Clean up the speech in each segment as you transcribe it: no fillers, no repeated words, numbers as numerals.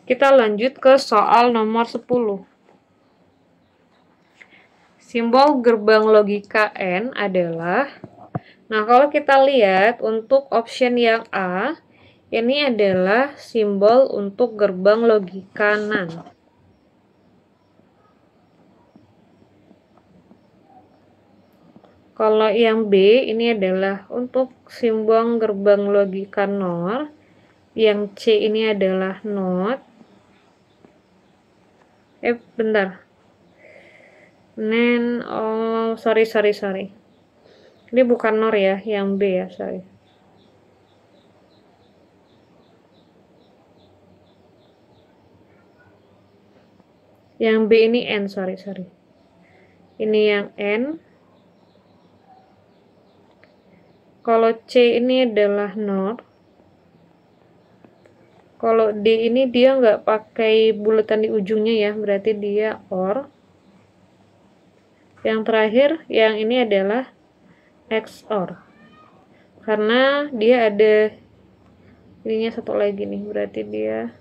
Kita lanjut ke soal nomor 10. Simbol gerbang logika N adalah, nah kalau kita lihat untuk option yang A, ini adalah simbol untuk gerbang logika NaN. Kalau yang B, ini adalah untuk simbol gerbang logika NOR. Yang C ini adalah NOT. Bentar. NaN, oh, sorry. Ini bukan NOR ya, yang B ya, sorry. Yang B ini N, sorry. Ini yang N. Kalau C ini adalah NOR. Kalau D ini dia nggak pakai bulatan di ujungnya ya, berarti dia OR. Yang terakhir, yang ini adalah XOR. Karena dia ada ininya satu lagi nih, berarti dia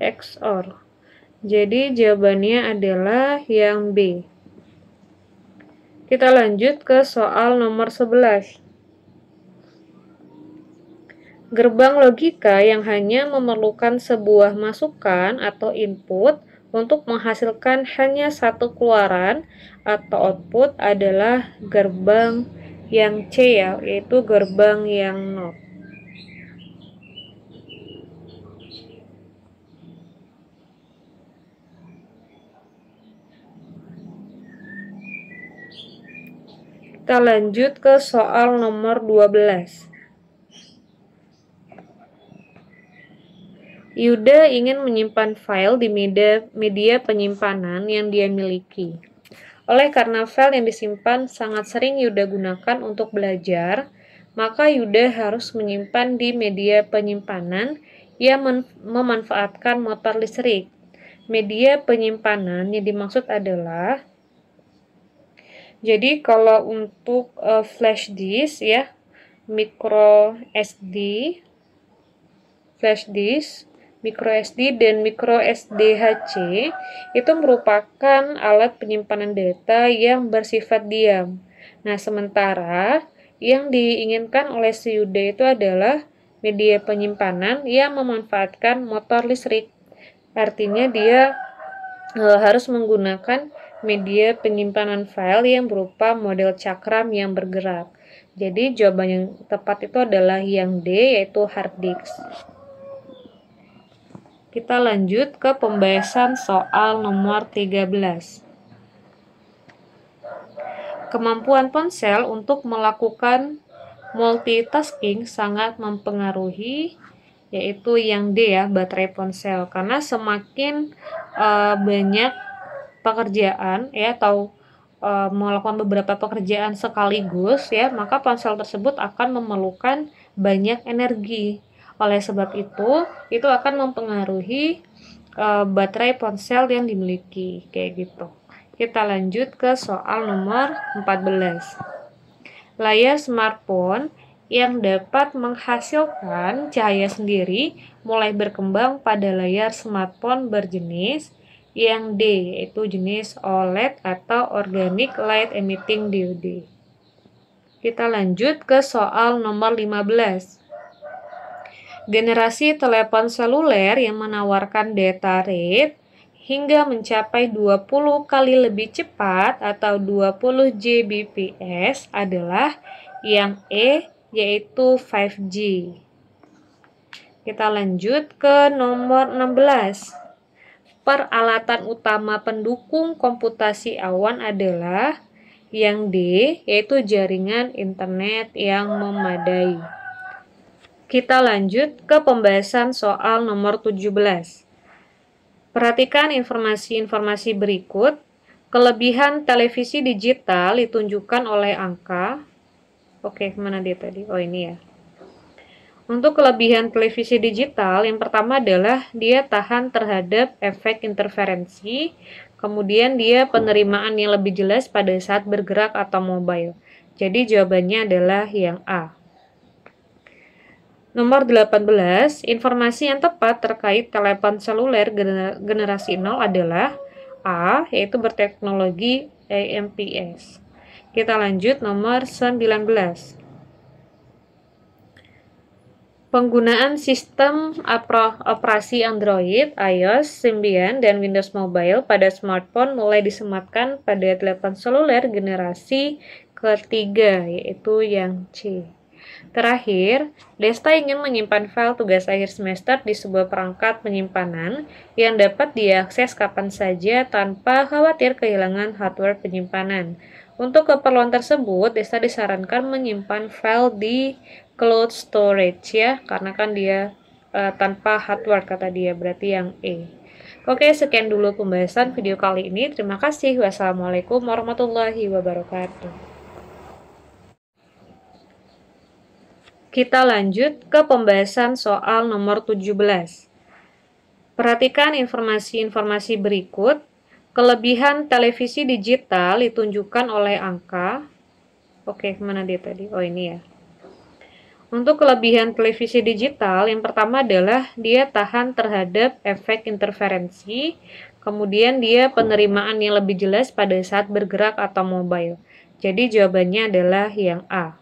XOR. Jadi jawabannya adalah yang B. Kita lanjut ke soal nomor 11. Gerbang logika yang hanya memerlukan sebuah masukan atau input untuk menghasilkan hanya satu keluaran atau output adalah gerbang yang C ya, yaitu gerbang yang NOT. Kita lanjut ke soal nomor 12. Yuda ingin menyimpan file di media penyimpanan yang dia miliki. Oleh karena file yang disimpan sangat sering Yuda gunakan untuk belajar, maka Yuda harus menyimpan di media penyimpanan yang memanfaatkan motor listrik. Media penyimpanan yang dimaksud adalah, jadi kalau untuk flash disk ya, micro SD, flash disk, micro SD dan micro SDHC itu merupakan alat penyimpanan data yang bersifat diam. Nah, sementara yang diinginkan oleh si Yuda itu adalah media penyimpanan yang memanfaatkan motor listrik. Artinya dia harus menggunakan media penyimpanan file yang berupa model cakram yang bergerak. Jadi jawaban yang tepat itu adalah yang D, yaitu hard disk. Kita lanjut ke pembahasan soal nomor 13. Kemampuan ponsel untuk melakukan multitasking sangat mempengaruhi, yaitu yang D ya, baterai ponsel. Karena semakin banyak pekerjaan ya, atau melakukan beberapa pekerjaan sekaligus ya, maka ponsel tersebut akan memerlukan banyak energi. Oleh sebab itu akan mempengaruhi baterai ponsel yang dimiliki, kayak gitu. Kita lanjut ke soal nomor 14. Layar smartphone yang dapat menghasilkan cahaya sendiri mulai berkembang pada layar smartphone berjenis yang D, yaitu jenis OLED atau Organic Light Emitting Diode. Kita lanjut ke soal nomor 15. Generasi telepon seluler yang menawarkan data rate hingga mencapai 20 kali lebih cepat atau 20 Gbps adalah yang E, yaitu 5G. Kita lanjut ke nomor 16. Peralatan utama pendukung komputasi awan adalah yang D, yaitu jaringan internet yang memadai. Kita lanjut ke pembahasan soal nomor 17. Perhatikan informasi-informasi berikut. Kelebihan televisi digital ditunjukkan oleh angka. Oke, kemana dia tadi? Oh, ini ya. Untuk kelebihan televisi digital, yang pertama adalah dia tahan terhadap efek interferensi. Kemudian dia penerimaan yang lebih jelas pada saat bergerak atau mobile. Jadi jawabannya adalah yang A. Nomor 18, informasi yang tepat terkait telepon seluler generasi 0 adalah A, yaitu berteknologi AMPS. Kita lanjut nomor 19. Penggunaan sistem operasi Android, iOS, Symbian, dan Windows Mobile pada smartphone mulai disematkan pada telepon seluler generasi ketiga, yaitu yang C. Terakhir, Desta ingin menyimpan file tugas akhir semester di sebuah perangkat penyimpanan yang dapat diakses kapan saja tanpa khawatir kehilangan hardware penyimpanan. Untuk keperluan tersebut, Desta disarankan menyimpan file di cloud storage ya, karena kan dia tanpa hardware kata dia, berarti yang E. Oke, sekian dulu pembahasan video kali ini. Terima kasih. Wassalamualaikum warahmatullahi wabarakatuh. Kita lanjut ke pembahasan soal nomor 17. Perhatikan informasi-informasi berikut. Kelebihan televisi digital ditunjukkan oleh angka. Oke, kemana dia tadi? Oh, ini ya. Untuk kelebihan televisi digital, yang pertama adalah dia tahan terhadap efek interferensi. Kemudian dia penerimaan yang lebih jelas pada saat bergerak atau mobile. Jadi jawabannya adalah yang A.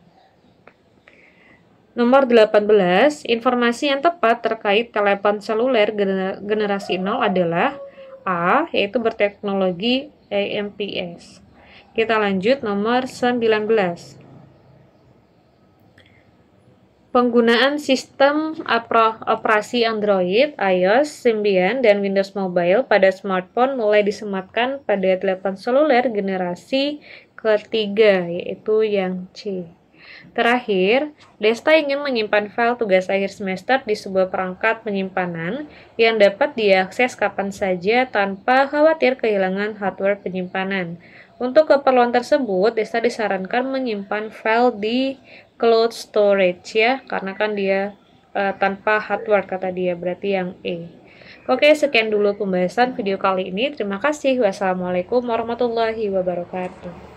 Nomor 18, informasi yang tepat terkait telepon seluler generasi 0 adalah A, yaitu berteknologi AMPS. Kita lanjut nomor 19. Penggunaan sistem operasi Android, iOS, Symbian, dan Windows Mobile pada smartphone mulai disematkan pada telepon seluler generasi ketiga, yaitu yang C. Terakhir, Desta ingin menyimpan file tugas akhir semester di sebuah perangkat penyimpanan yang dapat diakses kapan saja tanpa khawatir kehilangan hardware penyimpanan. Untuk keperluan tersebut, Desta disarankan menyimpan file di cloud storage ya, karena kan dia tanpa hardware kata dia, berarti yang E. Oke, sekian dulu pembahasan video kali ini. Terima kasih. Wassalamualaikum warahmatullahi wabarakatuh.